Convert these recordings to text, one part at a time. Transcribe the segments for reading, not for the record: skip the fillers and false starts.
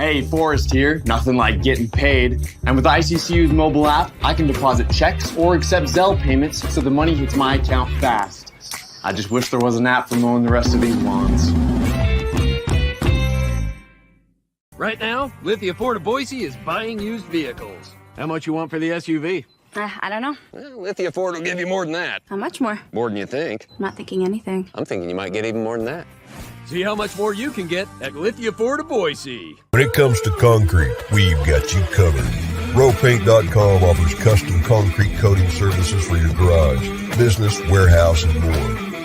Hey, Forrest here. Nothing like getting paid. And with ICCU's mobile app, I can deposit checks or accept Zelle payments so the money hits my account fast. I just wish there was an app for mowing the rest of these lawns. Right now, Lithia Ford of Boise is buying used vehicles. How much you want for the SUV? I don't know. Well, Lithia Ford will give you more than that. How much more? More than you think. I'm not thinking anything. I'm thinking you might get even more than that. See how much more you can get at Lithia Ford of Boise. When it comes to concrete, we've got you covered. Rowpaint.com offers custom concrete coating services for your garage, business, warehouse, and more.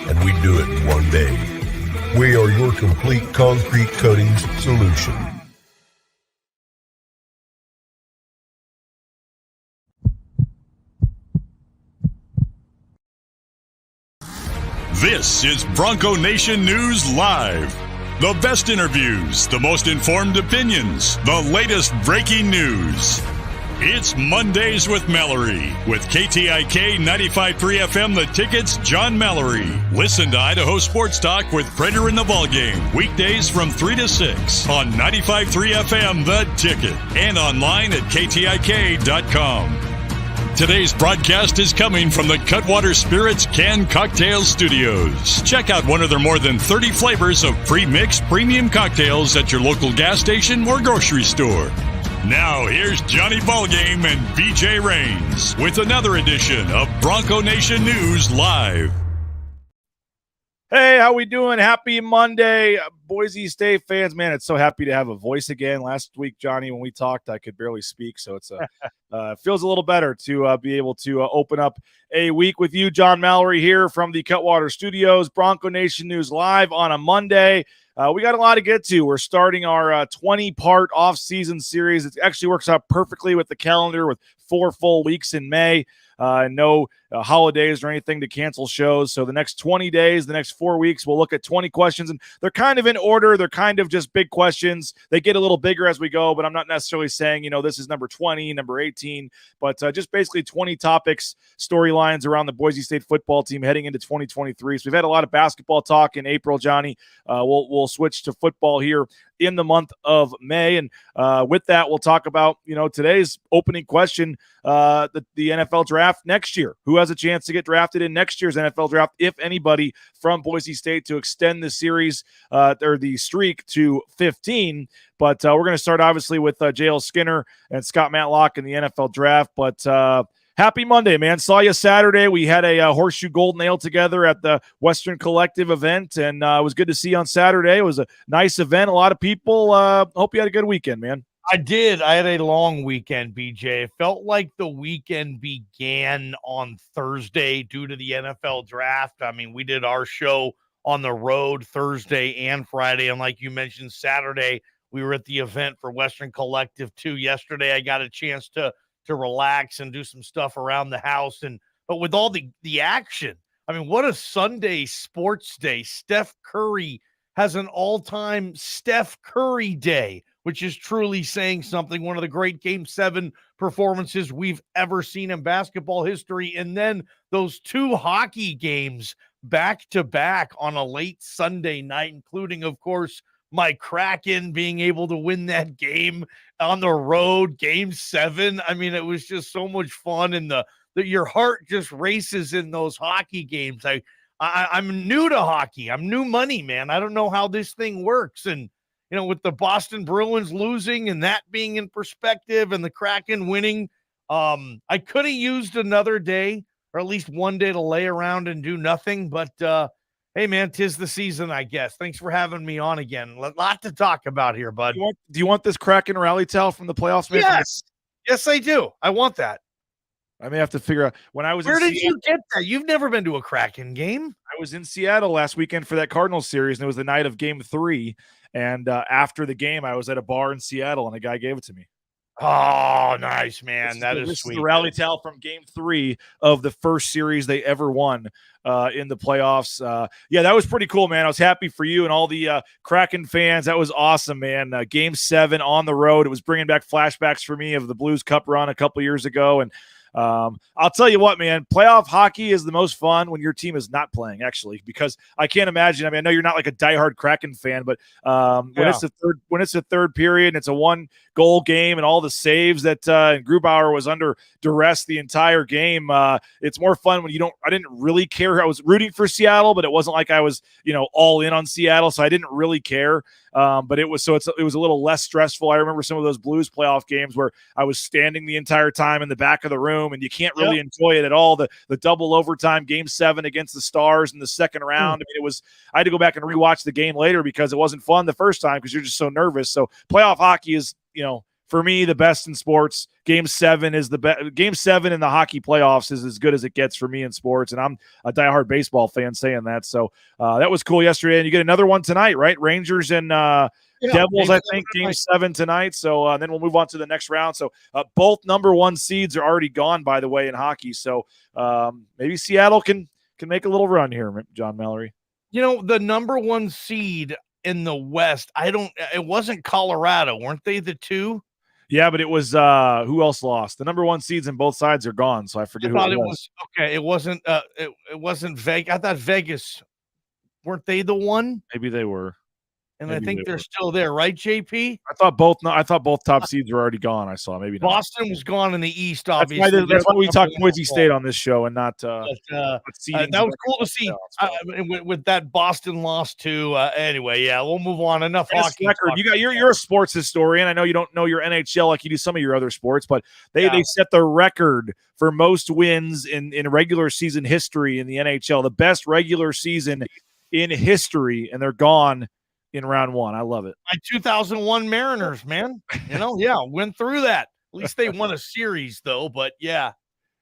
And we do it in one day. We are your complete concrete coatings solution. This is Bronco Nation News Live. The best interviews, the most informed opinions, the latest breaking news. It's Mondays with Mallory with KTIK 95.3 FM The Ticket's John Mallory. Listen to Idaho Sports Talk with Prater in the Ballgame weekdays from 3 to 6 on 95.3 FM The Ticket and online at KTIK.com. Today's broadcast is coming from the Cutwater Spirits Canned Cocktail Studios. Check out one of their more than 30 flavors of pre-mixed premium cocktails at your local gas station or grocery store. Now, here's Johnny Ballgame and BJ Rains with another edition of Bronco Nation News Live. Hey, how we doing? Happy Monday, Boise State fans. Man, it's so happy to have a voice again. Last week, Johnny, when we talked, I could barely speak, so it's feels a little better to be able to open up a week with you. John Mallory here from the Cutwater Studios, Bronco Nation News Live on a Monday. We got a lot to get to. We're starting our 20-part off-season series. It actually works out perfectly with the calendar with 4 full weeks in May. No holidays or anything to cancel shows. So the next 20 days, the next 4 weeks, we'll look at 20 questions. And they're kind of in order. They're kind of just big questions. They get a little bigger as we go, but I'm not necessarily saying, this is number 20, number 18, but just basically 20 topics, storylines around the Boise State football team heading into 2023. So we've had a lot of basketball talk in April, Johnny. We'll switch to football here in the month of May. And with that, we'll talk about, today's opening question, the NFL draft next year. Who has a chance to get drafted in next year's NFL draft, if anybody, from Boise State to extend the series or the streak to 15. But we're going to start, obviously, with J.L. Skinner and Scott Matlock in the NFL draft. But happy Monday, man. Saw you Saturday. We had a horseshoe gold nail together at the Western Collective event, and it was good to see you on Saturday. It was a nice event. A lot of people. Hope you had a good weekend, man. I did. I had a long weekend, BJ. It felt like the weekend began on Thursday due to the NFL draft. I mean, we did our show on the road Thursday and Friday. And like you mentioned, Saturday, we were at the event for Western Collective too. Yesterday, I got a chance to relax and do some stuff around the house. But with all the action, I mean, what a Sunday sports day. Steph Curry has an all-time Steph Curry day, which is truly saying something. One of the great Game 7 performances we've ever seen in basketball history. And then those 2 hockey games back-to-back on a late Sunday night, including, of course, my Kraken being able to win that game on the road, Game 7. I mean, it was just so much fun, and your heart just races in those hockey games. I'm new to hockey. I'm new money, man. I don't know how this thing works. And, with the Boston Bruins losing and that being in perspective and the Kraken winning, I could have used another day or at least one day to lay around and do nothing. But, hey, man, 'tis the season, I guess. Thanks for having me on again. A lot to talk about here, bud. Do you want this Kraken rally towel from the playoffs? Man? Yes. Yes, I do. I want that. I may have to figure out when I was. Where did you get that? You've never been to a Kraken game. I was in Seattle last weekend for that Cardinals series, and it was the night of Game 3. And after the game, I was at a bar in Seattle, and a guy gave it to me. Oh, nice, man. That is sweet. The rally towel from Game 3 of the first series they ever won in the playoffs. Yeah, that was pretty cool, man. I was happy for you and all the Kraken fans. That was awesome, man. Game 7 on the road. It was bringing back flashbacks for me of the Blues Cup run a couple years ago, and I'll tell you what, man, playoff hockey is the most fun when your team is not playing, actually, because I can't imagine. I mean, I know you're not like a diehard Kraken fan, but when it's the third period and it's a 1-goal game and all the saves that Grubauer was under duress the entire game, it's more fun when I didn't really care. I was rooting for Seattle, but it wasn't like I was, all in on Seattle, so I didn't really care. But it was a little less stressful. I remember some of those Blues playoff games where I was standing the entire time in the back of the room, and you can't really enjoy it at all. The double overtime Game 7 against the Stars in the second round. I mean, I had to go back and rewatch the game later because it wasn't fun the first time because you're just so nervous. So playoff hockey is, for me, the best in sports. Game 7 is the best. Game 7 in the hockey playoffs is as good as it gets for me in sports, and I'm a diehard baseball fan saying that. So that was cool yesterday, and you get another one tonight, right? Rangers and Devils, I think, Game 7 tonight. So then we'll move on to the next round. So both number 1 seeds are already gone, by the way, in hockey. So maybe Seattle can make a little run here, John Mallory. The number 1 seed in the West, it wasn't Colorado. Weren't they the 2? Yeah, but it was who else lost? The number 1 seeds in both sides are gone, so I forget who it was. Okay, it wasn't it wasn't Vegas. I thought Vegas, weren't they the one? Maybe they were. And maybe I think they're still there, right, JP? I thought both top seeds were already gone. I saw maybe not. Boston was gone in the East, obviously. That's why we talked Boise State on this show and not that was cool to see with that Boston loss too. Anyway, we'll move on. Enough hockey. You're a sports historian. I know you don't know your NHL like you do some of your other sports, but they set the record for most wins in regular season history in the NHL, the best regular season in history, and they're gone in round 1. I love it. My 2001 Mariners, man. Went through that. At least they won a series, though. But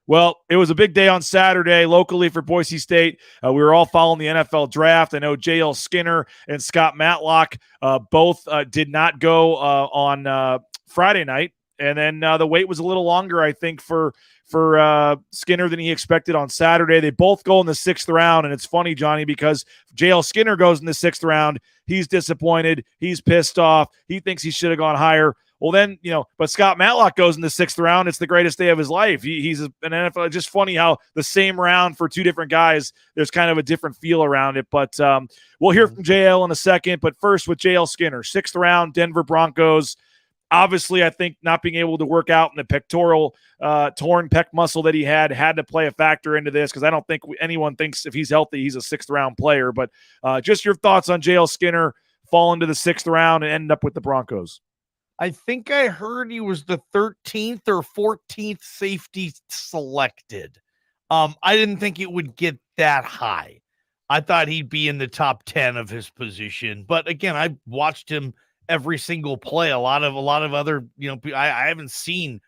well, it was a big day on Saturday locally for Boise State. We were all following the NFL draft. I know J.L. Skinner and Scott Matlock both did not go on Friday night. And then the wait was a little longer, I think, for Skinner than he expected on Saturday. They both go in the 6th round, and it's funny, Johnny, because J.L. Skinner goes in the 6th round. He's disappointed. He's pissed off. He thinks he should have gone higher. Well, then, but Scott Matlock goes in the 6th round. It's the greatest day of his life. He's an NFL. Just funny how the same round for 2 different guys, there's kind of a different feel around it. But we'll hear from JL in a second. But first with JL Skinner, 6th round, Denver Broncos. Obviously, I think not being able to work out in the pectoral torn pec muscle that he had to play a factor into this because I don't think anyone thinks if he's healthy, he's a 6th round player. But just your thoughts on JL Skinner falling to the 6th round and ending up with the Broncos. I think I heard he was the 13th or 14th safety selected. I didn't think it would get that high. I thought he'd be in the top 10 of his position. But again, I watched him every single play. A lot of other, I haven't seen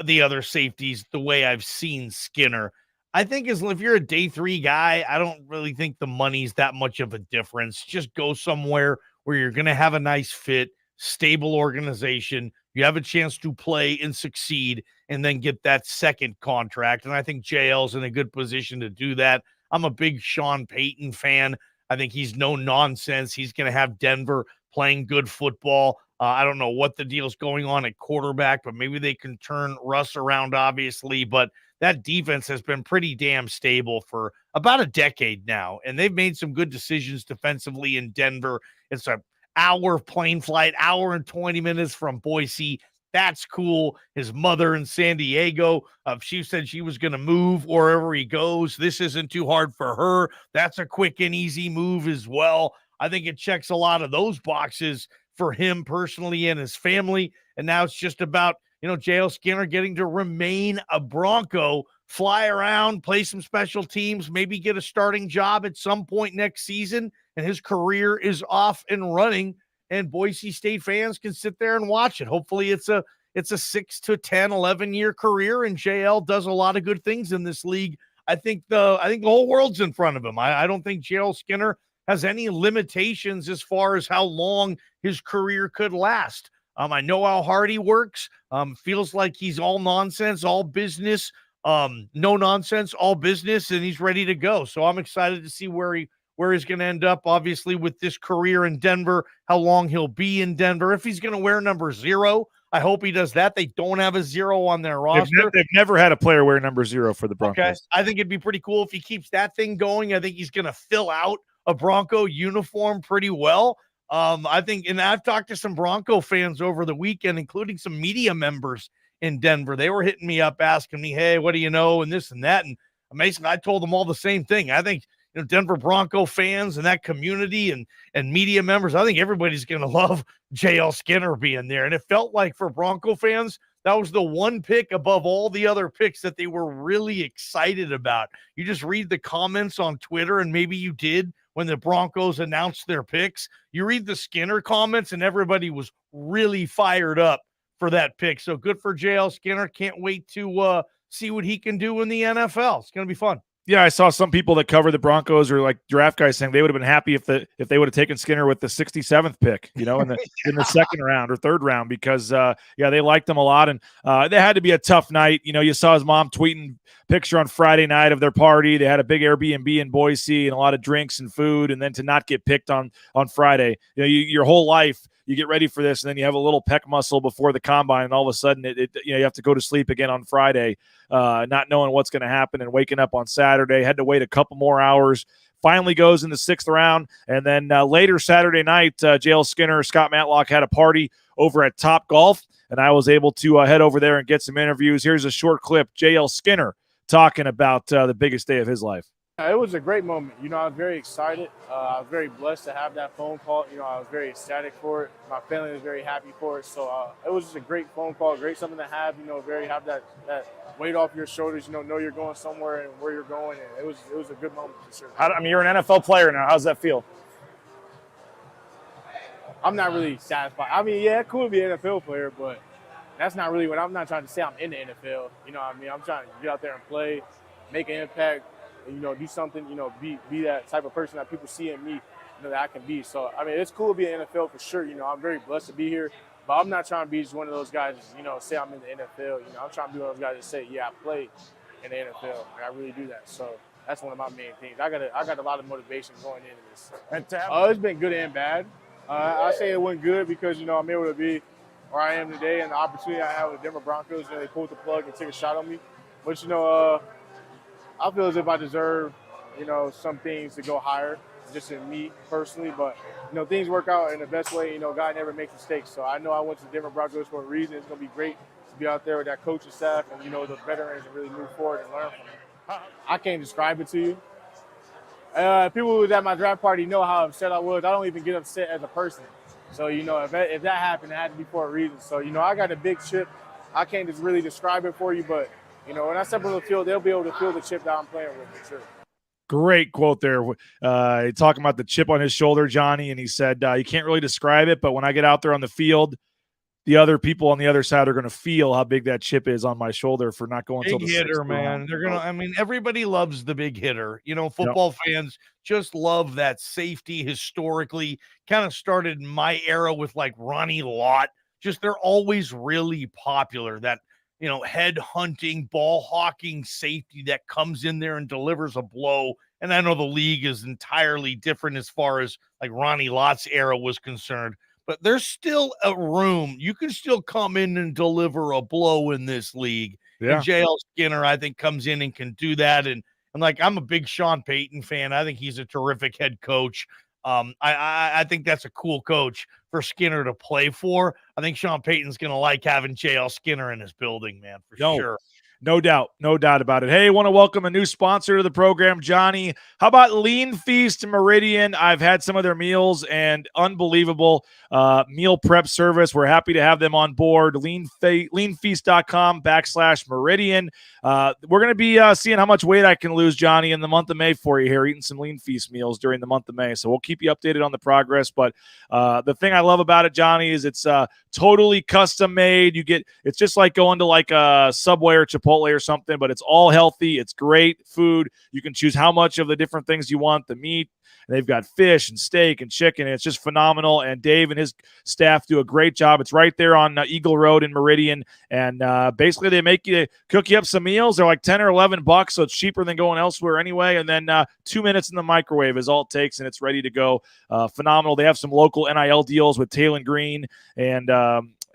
the other safeties the way I've seen Skinner. I think if you're a day 3 guy, I don't really think the money's that much of a difference. Just go somewhere where you're going to have a nice fit, stable organization. You have a chance to play and succeed and then get that second contract. And I think JL's in a good position to do that. I'm a big Sean Payton fan. I think he's no nonsense. He's going to have Denver playing good football. I don't know what the deal's going on at quarterback, but maybe they can turn Russ around, obviously. But that defense has been pretty damn stable for about a decade now, and they've made some good decisions defensively in Denver. It's an hour plane flight, hour and 20 minutes from Boise. That's cool. His mother in San Diego, she said she was going to move wherever he goes. This isn't too hard for her. That's a quick and easy move as well. I think it checks a lot of those boxes for him personally and his family. And now it's just about, J.L. Skinner getting to remain a Bronco, fly around, play some special teams, maybe get a starting job at some point next season. And his career is off and running. And Boise State fans can sit there and watch it. Hopefully it's a 6 to 10, 11-year career. And JL does a lot of good things in this league. I think the whole world's in front of him. I don't think JL Skinner has any limitations as far as how long his career could last. I know how hard he works. Feels like he's all nonsense, all business, no nonsense, all business, and he's ready to go. So I'm excited to see where he's going to end up, obviously, with this career in Denver, how long he'll be in Denver. If he's going to wear number 0, I hope he does that. They don't have a 0 on their roster. They've never had a player wear number 0 for the Broncos. Okay. I think it'd be pretty cool if he keeps that thing going. I think he's going to fill out a Bronco uniform pretty well. I think, and I've talked to some Bronco fans over the weekend, including some media members in Denver. They were hitting me up asking me, hey, what do you know? And this and that. And amazing. I told them all the same thing. I think, Denver Bronco fans and that community and media members, I think everybody's going to love JL Skinner being there. And it felt like for Bronco fans, that was the one pick above all the other picks that they were really excited about. You just read the comments on Twitter, and maybe you did when the Broncos announced their picks. You read the Skinner comments, and everybody was really fired up for that pick. So good for JL Skinner. Can't wait to see what he can do in the NFL. It's going to be fun. Yeah, I saw some people that cover the Broncos or like draft guys saying they would have been happy if they would have taken Skinner with the 67th pick, in the second round or third round, because they liked him a lot, and they had to be a tough night. You saw his mom tweeting picture on Friday night of their party. They had a big Airbnb in Boise and a lot of drinks and food, and then to not get picked on Friday, your whole life you get ready for this, and then you have a little pec muscle before the combine, and all of a sudden you have to go to sleep again on Friday, not knowing what's going to happen, and waking up on Saturday. Had to wait a couple more hours. Finally goes in the 6th round, and then later Saturday night, JL Skinner, Scott Matlock had a party over at Top Golf, and I was able to head over there and get some interviews. Here's a short clip, JL Skinner talking about the biggest day of his life. It was a great moment. I was very excited. I was very blessed to have that phone call. I was very ecstatic for it. My family was very happy for it. So it was just a great phone call, great something to have, have that weight off your shoulders, know you're going somewhere and where you're going. And it was a good moment for sure. You're an NFL player now. How's that feel? I'm not really satisfied. It's cool to be an NFL player, but that's not really what I'm not trying to say. I'm in the NFL. I'm trying to get out there and play, make an impact. Do something, be that type of person that people see in me, that I can be. So, it's cool to be in the NFL for sure. I'm very blessed to be here, but I'm not trying to be just one of those guys, say I'm in the NFL. I'm trying to be one of those guys that say, yeah, I play in the NFL, and I really do that. So that's one of my main things. I got a lot of motivation going into this. It's been good and bad. I say it went good because, I'm able to be where I am today, and the opportunity I have with the Denver Broncos, they pulled the plug and took a shot on me. But, I feel as if I deserve, some things to go higher, just in me personally. But, things work out in the best way. God never makes mistakes. So I know I went to the Denver Broncos for a reason. It's going to be great to be out there with that coaching staff and, the veterans and really move forward and learn from them. I can't describe it to you. People who was at my draft party know how upset I was. I don't even get upset as a person. So, if that happened, it had to be for a reason. So, I got a big chip. I can't just really describe it for you, but when I step on the field, they'll be able to feel the chip that I'm playing with for sure. Great quote there. Talking about the chip on his shoulder, Johnny, and he said, you can't really describe it, but when I get out there on the field, the other people on the other side are going to feel how big that chip is on my shoulder for not going until the hitter, man. They're going to, everybody loves the big hitter. Football fans just love that safety historically. Kind of started in my era with like Ronnie Lott. Just they're always really popular. That head hunting, ball hawking safety that comes in there and delivers a blow. And I know the league is entirely different as far as like Ronnie Lott's era was concerned, but there's still a room. You can still come in and deliver a blow in this league. Yeah. And JL Skinner, I think, comes in and can do that. And I'm a big Sean Payton fan. I think he's a terrific head coach. I think that's a cool coach for Skinner to play for. I think Sean Payton's going to like having JL Skinner in his building, man, for sure. No doubt about it. Hey, I want to welcome a new sponsor to the program, Johnny. How about Lean Feast Meridian? I've had some of their meals and unbelievable meal prep service. We're happy to have them on board. leanfeast.com/Meridian. We're going to be seeing how much weight I can lose, Johnny, in the month of May for you here, eating some Lean Feast meals during the month of May. So we'll keep you updated on the progress. But the thing I love about it, Johnny, is it's totally custom made. It's just like going to like a Subway or Chipotle or something, but it's all healthy. It's great food. You can choose how much of the different things you want, the meat. And they've got fish and steak and chicken. And it's just phenomenal. And Dave and his staff do a great job. It's right there on Eagle Road in Meridian. And basically they cook you up some meals. They're like $10 or $11, so it's cheaper than going elsewhere anyway. And then 2 minutes in the microwave is all it takes, and it's ready to go. Phenomenal. They have some local NIL deals with Taylor Green and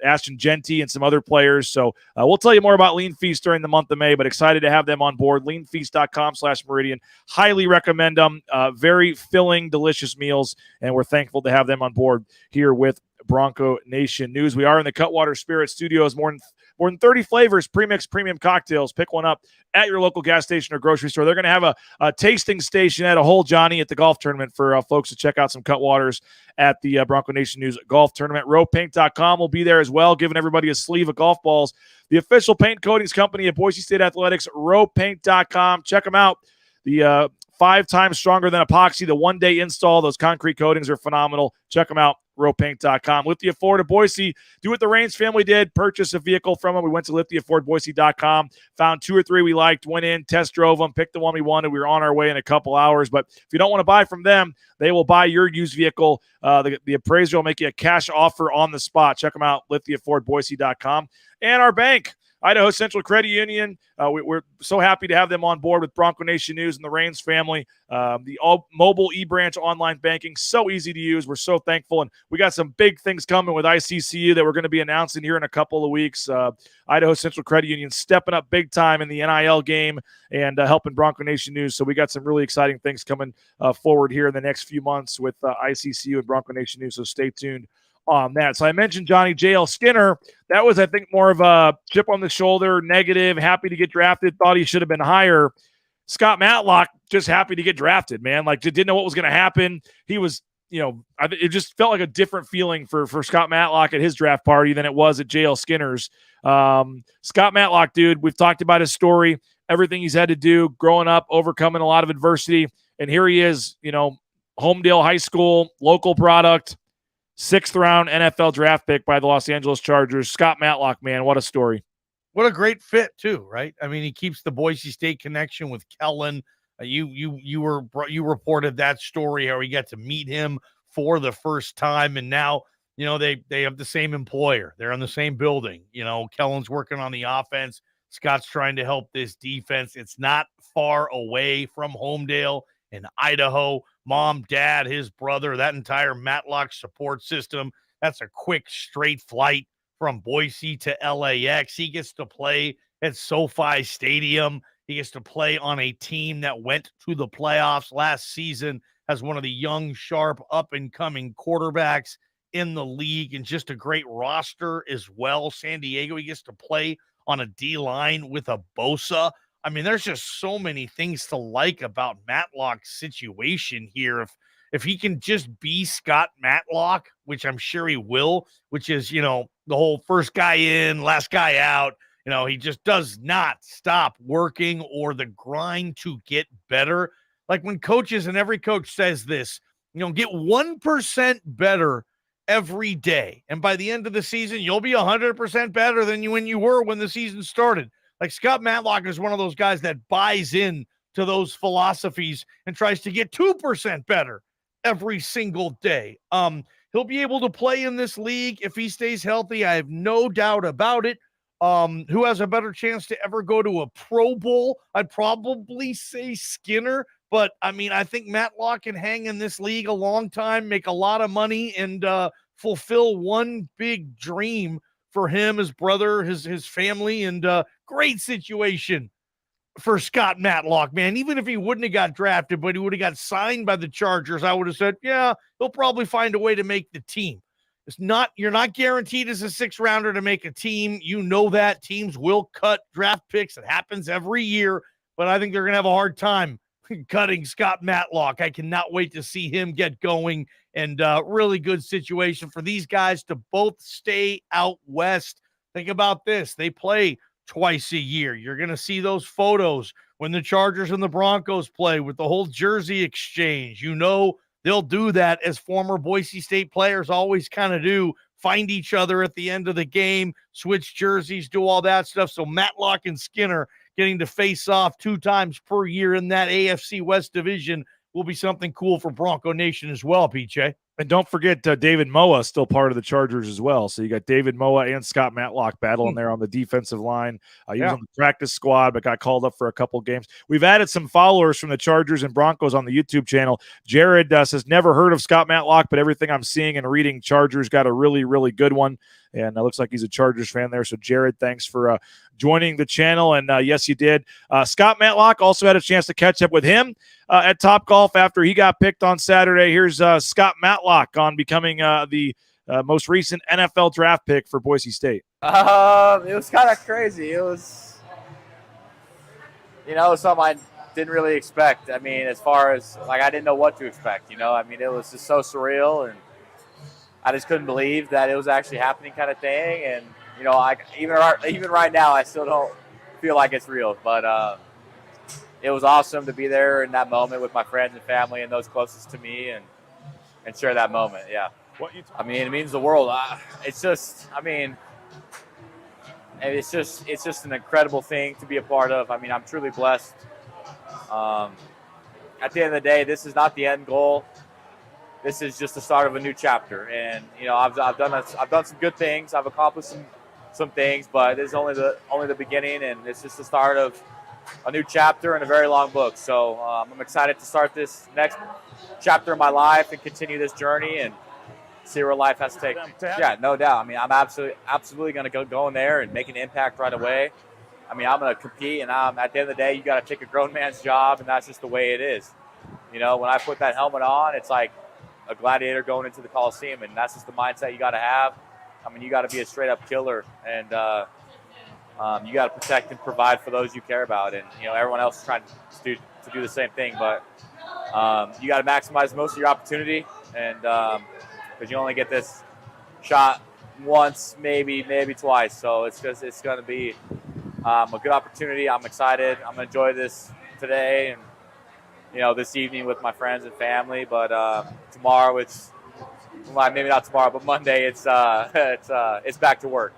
Ashton Genty and some other players. So we'll tell you more about Lean Feast during the month of May, but excited to have them on board. leanfeast.com/Meridian. Highly recommend them. Very filling, delicious meals, and we're thankful to have them on board here with Bronco Nation News. We are in the Cutwater Spirit Studios. More than 30 flavors, pre-mixed premium cocktails. Pick one up at your local gas station or grocery store. They're going to have a tasting station at a hole, Johnny, at the golf tournament for folks to check out some Cutwaters at the Bronco Nation News golf tournament. Rowpaint.com will be there as well, giving everybody a sleeve of golf balls. The official paint coatings company at Boise State Athletics, rowpaint.com. Check them out. The 5 times stronger than epoxy, the one-day install. Those concrete coatings are phenomenal. Check them out, rowpaint.com. Lithia Ford of Boise, do what the Raines family did, purchase a vehicle from them. We went to lithiafordboise.com, found 2 or 3 we liked, went in, test drove them, picked the one we wanted. We were on our way in a couple hours. But if you don't want to buy from them, they will buy your used vehicle. The appraiser will make you a cash offer on the spot. Check them out, lithiafordboise.com. And our bank, Idaho Central Credit Union. We're so happy to have them on board with Bronco Nation News and the Raines family. The mobile e-branch online banking, so easy to use. We're so thankful. And we got some big things coming with ICCU that we're going to be announcing here in a couple of weeks. Idaho Central Credit Union stepping up big time in the NIL game and helping Bronco Nation News. So we got some really exciting things coming forward here in the next few months with ICCU and Bronco Nation News. So stay tuned on that. So I mentioned Johnny J.L. Skinner. That was, I think, more of a chip on the shoulder, negative, happy to get drafted, thought he should have been higher. Scott Matlock, just happy to get drafted, man. Like, didn't know what was going to happen. He was, it just felt like a different feeling for Scott Matlock at his draft party than it was at J.L. Skinner's. Scott Matlock, dude, we've talked about his story, everything he's had to do growing up, overcoming a lot of adversity. And here he is, Homedale High School, local product, 6th round NFL draft pick by the Los Angeles Chargers. Scott Matlock, man, what a story. What a great fit too, right? I mean, he keeps the Boise State connection with Kellen. You reported that story, how he got to meet him for the first time, and now they have the same employer. They're in the same building. Kellen's working on the offense. Scott's trying to help this defense. It's not far away from Homedale in Idaho. Mom, dad, his brother, that entire Matlock support system. That's a quick, straight flight from Boise to LAX. He gets to play at SoFi Stadium. He gets to play on a team that went to the playoffs last season as one of the young, sharp, up-and-coming quarterbacks in the league, and just a great roster as well. San Diego, he gets to play on a D-line with a Bosa. I mean, there's just so many things to like about Matlock's situation here. If he can just be Scott Matlock, which I'm sure he will, which is, the whole first guy in, last guy out, he just does not stop working or the grind to get better. Like when coaches, and every coach says this, get 1% better every day. And by the end of the season, you'll be 100% better than when you were when the season started. Like Scott Matlock is one of those guys that buys in to those philosophies and tries to get 2% better every single day. He'll be able to play in this league if he stays healthy. I have no doubt about it. Who has a better chance to ever go to a Pro Bowl? I'd probably say Skinner, but I mean, I think Matlock can hang in this league a long time, make a lot of money, and fulfill one big dream for him, his brother, his family, and great situation for Scott Matlock, man. Even if he wouldn't have got drafted, but he would have got signed by the Chargers, I would have said, yeah, he'll probably find a way to make the team. You're not guaranteed as a 6th rounder to make a team. That teams will cut draft picks. It happens every year, but I think they're going to have a hard time cutting Scott Matlock. I cannot wait to see him get going, and really good situation for these guys to both stay out west. Think about this. They play twice a year. You're going to see those photos when the Chargers and the Broncos play with the whole jersey exchange. They'll do that, as former Boise State players always kind of do, find each other at the end of the game, switch jerseys, do all that stuff. So Matlock and Skinner getting to face off 2 times per year in that AFC West division will be something cool for Bronco Nation as well, PJ. And don't forget David Moa, still part of the Chargers as well. So you got David Moa and Scott Matlock battling there on the defensive line. He was on the practice squad, but got called up for a couple games. We've added some followers from the Chargers and Broncos on the YouTube channel. Jared says, never heard of Scott Matlock, but everything I'm seeing and reading, Chargers got a really, really good one. And it looks like he's a Chargers fan there. So, Jared, thanks for joining the channel. And, yes, you did. Scott Matlock also had a chance to catch up with him at Topgolf after he got picked on Saturday. Here's Scott Matlock on becoming the most recent NFL draft pick for Boise State. It was kind of crazy. It was, something I didn't really expect. I mean, as far as, I didn't know what to expect, I mean, it was just so surreal, and I just couldn't believe that it was actually happening kind of thing. And, even right now, I still don't feel like it's real. But it was awesome to be there in that moment with my friends and family and those closest to me and share that moment, yeah. I mean, it means the world. It's just an incredible thing to be a part of. I mean, I'm truly blessed. At the end of the day, this is not the end goal. This is just the start of a new chapter, and I've done some good things. I've accomplished some things, but this is only the beginning, and it's just the start of a new chapter in a very long book. So I'm excited to start this next chapter of my life and continue this journey and see where life has to take me. Yeah, no doubt. I mean, I'm absolutely going to go in there and make an impact right away. I mean, I'm going to compete, and at the end of the day, you got to take a grown man's job, and that's just the way it is. When I put that helmet on, it's like a gladiator going into the Coliseum, and that's just the mindset you got to have. I mean, you got to be a straight-up killer, and you got to protect and provide for those you care about, and everyone else is trying to do the same thing. But you got to maximize most of your opportunity, and because you only get this shot once, maybe twice. So it's going to be a good opportunity. I'm excited. I'm going to enjoy this today and this evening with my friends and family. But tomorrow, maybe not tomorrow, but Monday, it's back to work.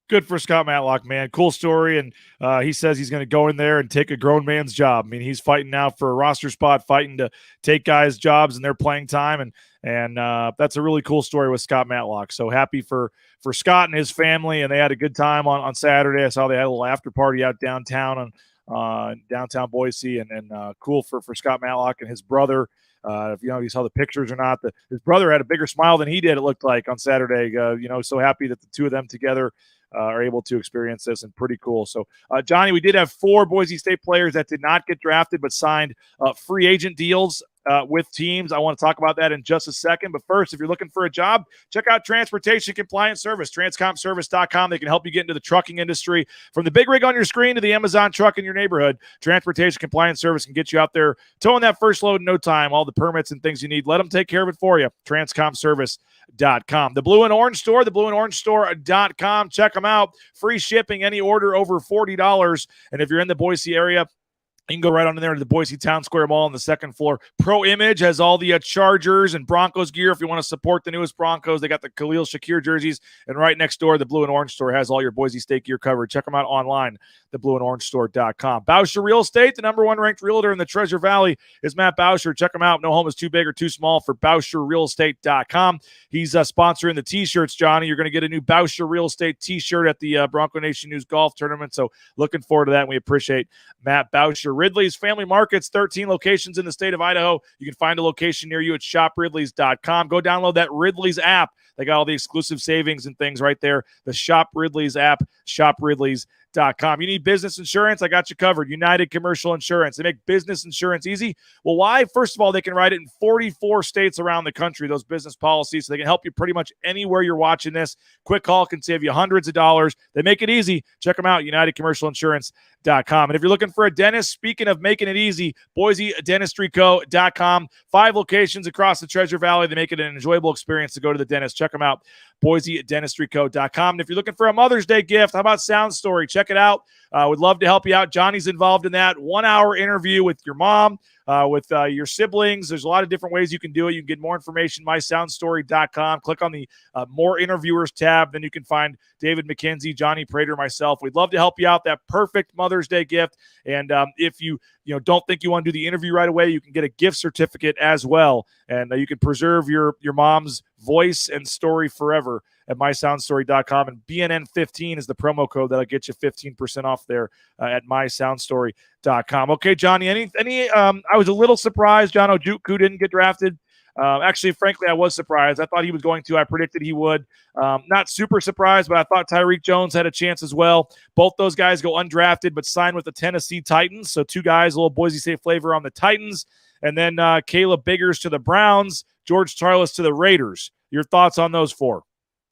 Good for Scott Matlock, man. Cool story. And he says he's going to go in there and take a grown man's job. I mean, he's fighting now for a roster spot, fighting to take guys' jobs and their playing time. And that's a really cool story with Scott Matlock. So happy for Scott and his family. And they had a good time on Saturday. I saw they had a little after party out downtown on downtown Boise. And cool for Scott Matlock and his brother. If you saw the pictures or not, his brother had a bigger smile than he did, it looked like, on Saturday. So happy that the two of them together are able to experience this, and pretty cool. So, Johnny, we did have 4 Boise State players that did not get drafted but signed free agent deals with teams. I want to talk about that in just a second. But first, if you're looking for a job, check out Transportation Compliance Service, transcompservice.com. They can help you get into the trucking industry. From the big rig on your screen to the Amazon truck in your neighborhood, Transportation Compliance Service can get you out there towing that first load in no time, all the permits and things you need. Let them take care of it for you. Transcompservice.com. The Blue and Orange Store, theblueandorangestore.com. Check them out. Free shipping, any order over $40. And if you're in the Boise area, you can go right on in there to the Boise Town Square Mall on the second floor. Pro Image has all the Chargers and Broncos gear. If you want to support the newest Broncos, they got the Khalil Shakir jerseys. And right next door, the Blue and Orange Store has all your Boise State gear covered. Check them out online, theblueandorangestore.com. Bousher Real Estate, the number 1 ranked realtor in the Treasure Valley, is Matt Bousher. Check him out. No home is too big or too small for BousherRealEstate.com. He's sponsoring the T-shirts, Johnny. You're going to get a new Bousher Real Estate T-shirt at the Bronco Nation News Golf Tournament. So looking forward to that, and we appreciate Matt Bousher. Ridley's Family Markets, 13 locations in the state of Idaho. You can find a location near you at shopridleys.com. Go download that Ridley's app. They got all the exclusive savings and things right there. The Shop Ridley's app, shopridleys.com. You need business insurance? I got you covered. United Commercial Insurance. They make business insurance easy. Well, why? First of all, they can write it in 44 states around the country, those business policies, so they can help you pretty much anywhere you're watching this. Quick call can save you hundreds of dollars. They make it easy. Check them out, UnitedCommercialInsurance.com. And if you're looking for a dentist, speaking of making it easy, BoiseDentistryCo.com. 5 locations across the Treasure Valley. They make it an enjoyable experience to go to the dentist. Check them out, BoiseDentistryCo.com. And if you're looking for a Mother's Day gift, how about Sound Story? Check it out. Would love to help you out. Johnny's involved in that 1-hour interview with your mom. with your siblings. There's a lot of different ways you can do it. You can get more information, mysoundstory.com. Click on the More Interviewers tab. Then you can find David McKenzie, Johnny Prater, myself. We'd love to help you out. That perfect Mother's Day gift. And if you don't think you want to do the interview right away, you can get a gift certificate as well. And you can preserve your mom's voice and story forever at mysoundstory.com. And BNN15 is the promo code that'll get you 15% off there at mysoundstory.com. Okay, Johnny, I was a little surprised John Ojukwu didn't get drafted. Actually, frankly, I was surprised. I thought he was going to. I predicted he would. Not super surprised, but I thought Tyreek Jones had a chance as well. Both those guys go undrafted, but signed with the Tennessee Titans. So two guys, a little Boise State flavor on the Titans. And then Caleb Biggers to the Browns, George Charles to the Raiders. Your thoughts on those four?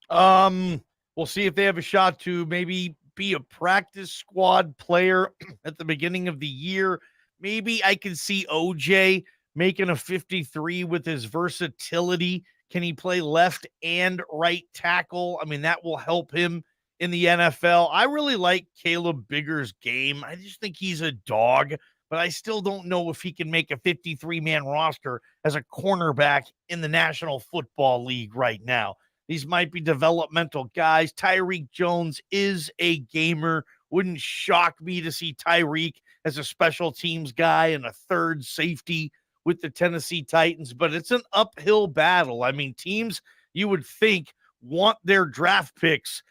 We'll see if they have a shot to maybe be a practice squad player at the beginning of the year. Maybe I can see OJ making a 53 with his versatility. Can he play left and right tackle? I mean, that will help him in the NFL. I really like Caleb Biggers' game. I just think he's a dog, but I still don't know if he can make a 53-man roster as a cornerback in the National Football League right now. These might be developmental guys. Tyreek Jones is a gamer. Wouldn't shock me to see Tyreek as a special teams guy and a third safety with the Tennessee Titans, but it's an uphill battle. I mean, teams you would think want their draft picks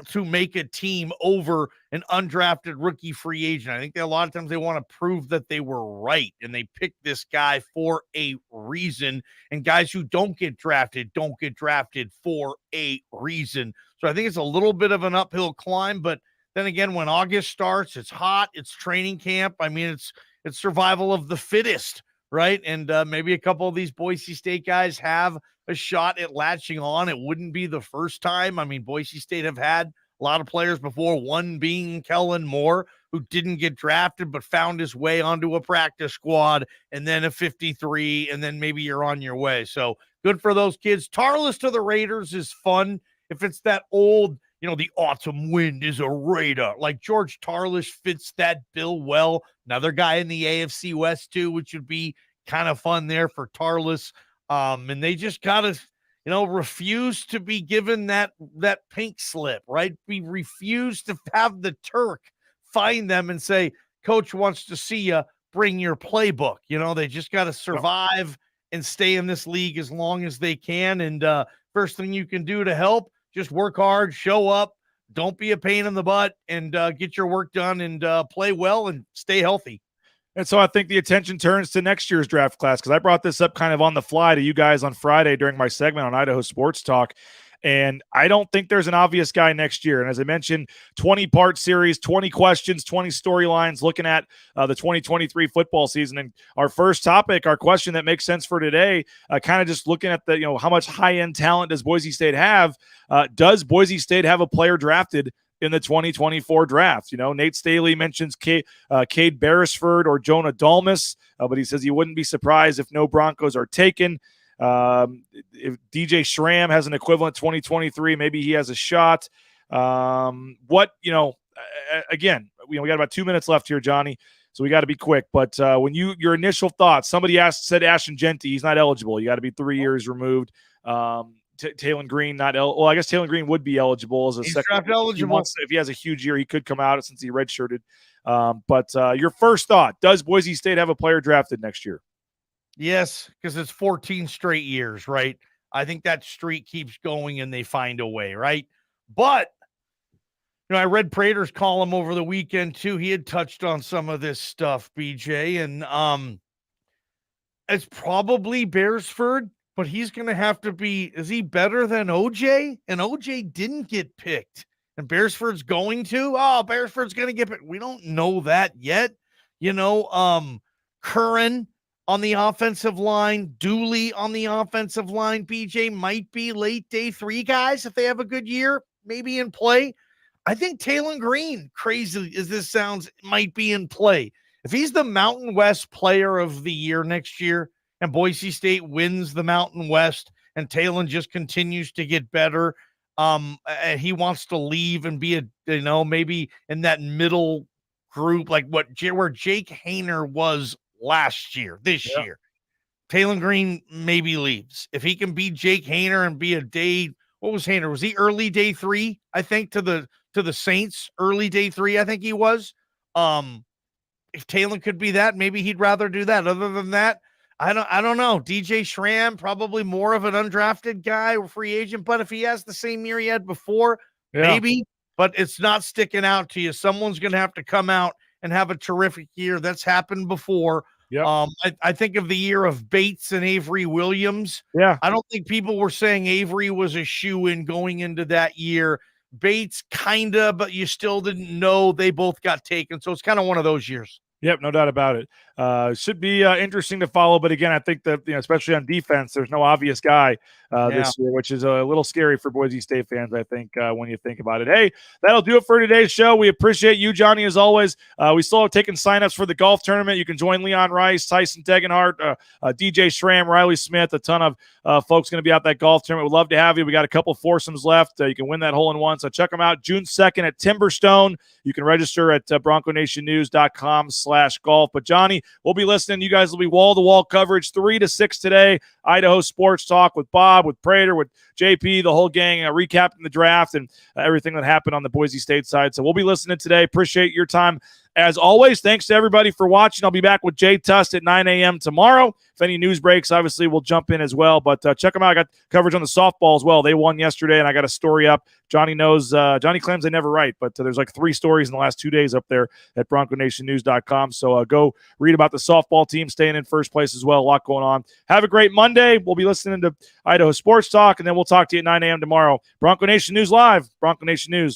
to make a team over an undrafted rookie free agent. I think that a lot of times they want to prove that they were right, and they picked this guy for a reason. And guys who don't get drafted for a reason. So I think it's a little bit of an uphill climb, but then again, when August starts, it's hot, it's training camp. I mean, it's survival of the fittest, right? And maybe a couple of these Boise State guys have a shot at latching on. It wouldn't be the first time. I mean, Boise State have had a lot of players before, one being Kellen Moore, who didn't get drafted but found his way onto a practice squad, and then a 53, and then maybe you're on your way. So good for those kids. Tarless to the Raiders is fun. If it's that old, the autumn wind is a Raider, like George Tarlish fits that bill well. Another guy in the AFC West too, which would be kind of fun there for Tarlis. And they just gotta, refuse to be given that pink slip, right? We refuse to have the Turk find them and say, coach wants to see you, bring your playbook. They just got to survive and stay in this league as long as they can. And first thing you can do to help, just work hard, show up, don't be a pain in the butt, and get your work done and play well and stay healthy. And so I think the attention turns to next year's draft class, because I brought this up kind of on the fly to you guys on Friday during my segment on Idaho Sports Talk. And I don't think there's an obvious guy next year. And as I mentioned, 20-part series, 20 questions, 20 storylines looking at the 2023 football season. And our first topic, our question that makes sense for today, kind of just looking at the, how much high-end talent does Boise State have? Does Boise State have a player drafted in the 2024 draft? Nate Staley mentions Cade Beresford or Jonah Dalmas, but he says he wouldn't be surprised if no Broncos are taken. If DJ Schramm has an equivalent 2023, maybe he has a shot. Again, we got about 2 minutes left here, Johnny, so we got to be quick. But when your initial thoughts, somebody said Ashton Genty, he's not eligible. You got to be 3 years removed. Taylon Green not eligible. Well, I guess Taylon Green would be eligible as a He's second. draft eligible. If he has a huge year, he could come out since he redshirted. But your first thought: does Boise State have a player drafted next year? Yes, because it's 14 straight years, right? I think that streak keeps going and they find a way, right? But, I read Prater's column over the weekend too. He had touched on some of this stuff, BJ, and it's probably Beresford, but he's going to have to be, is he better than OJ? And OJ didn't get picked. And Beresford's going to? Oh, Beresford's going to get picked. We don't know that yet. Curran on the offensive line, Dooley on the offensive line, BJ might be late day 3 guys if they have a good year, maybe in play. I think Taylon Green, crazy as this sounds, might be in play. If he's the Mountain West player of the year next year and Boise State wins the Mountain West and Taylon just continues to get better, and he wants to leave and be maybe in that middle group, like where Jake Haener was last year, this year. Taylon Green maybe leaves. If he can beat Jake Haener and be a day, what was Haener? Was he early day 3? I think to the Saints, early day 3, I think he was. If Taylon could be that, maybe he'd rather do that. Other than that, I don't know. DJ Schramm, probably more of an undrafted guy or free agent, but if he has the same year he had before, maybe, but it's not sticking out to you. Someone's going to have to come out and have a terrific year. That's happened before. Yep. I think of the year of Bates and Avery Williams. Yeah. I don't think people were saying Avery was a shoe-in going into that year. Bates kind of, but you still didn't know. They both got taken. So it's kind of one of those years. Yep, no doubt about it. Should be interesting to follow, but again, I think that especially on defense, there's no obvious guy this year, which is a little scary for Boise State fans. I think when you think about it. Hey, that'll do it for today's show. We appreciate you, Johnny, as always. We still have taken signups for the golf tournament. You can join Leon Rice, Tyson Degenhart, DJ Schramm, Riley Smith, a ton of folks going to be out that golf tournament. We'd love to have you. We got a couple foursomes left. You can win that hole in one. So check them out June 2nd at Timberstone. You can register at bronconationnews.com/golf. But Johnny, we'll be listening. You guys will be wall-to-wall coverage 3 to 6 today. Idaho Sports Talk with Bob, with Prater, with JP, the whole gang, recapping the draft and everything that happened on the Boise State side. So we'll be listening today. Appreciate your time. As always, thanks to everybody for watching. I'll be back with Jay Tust at 9 a.m. tomorrow. If any news breaks, obviously, we'll jump in as well. But check them out. I got coverage on the softball as well. They won yesterday, and I got a story up. Johnny claims they never write, but there's like 3 stories in the last 2 days up there at bronconationnews.com. So go read about the softball team staying in first place as well. A lot going on. Have a great Monday. We'll be listening to Idaho Sports Talk, and then we'll talk to you at 9 a.m. tomorrow. Bronco Nation News Live, Bronco Nation News.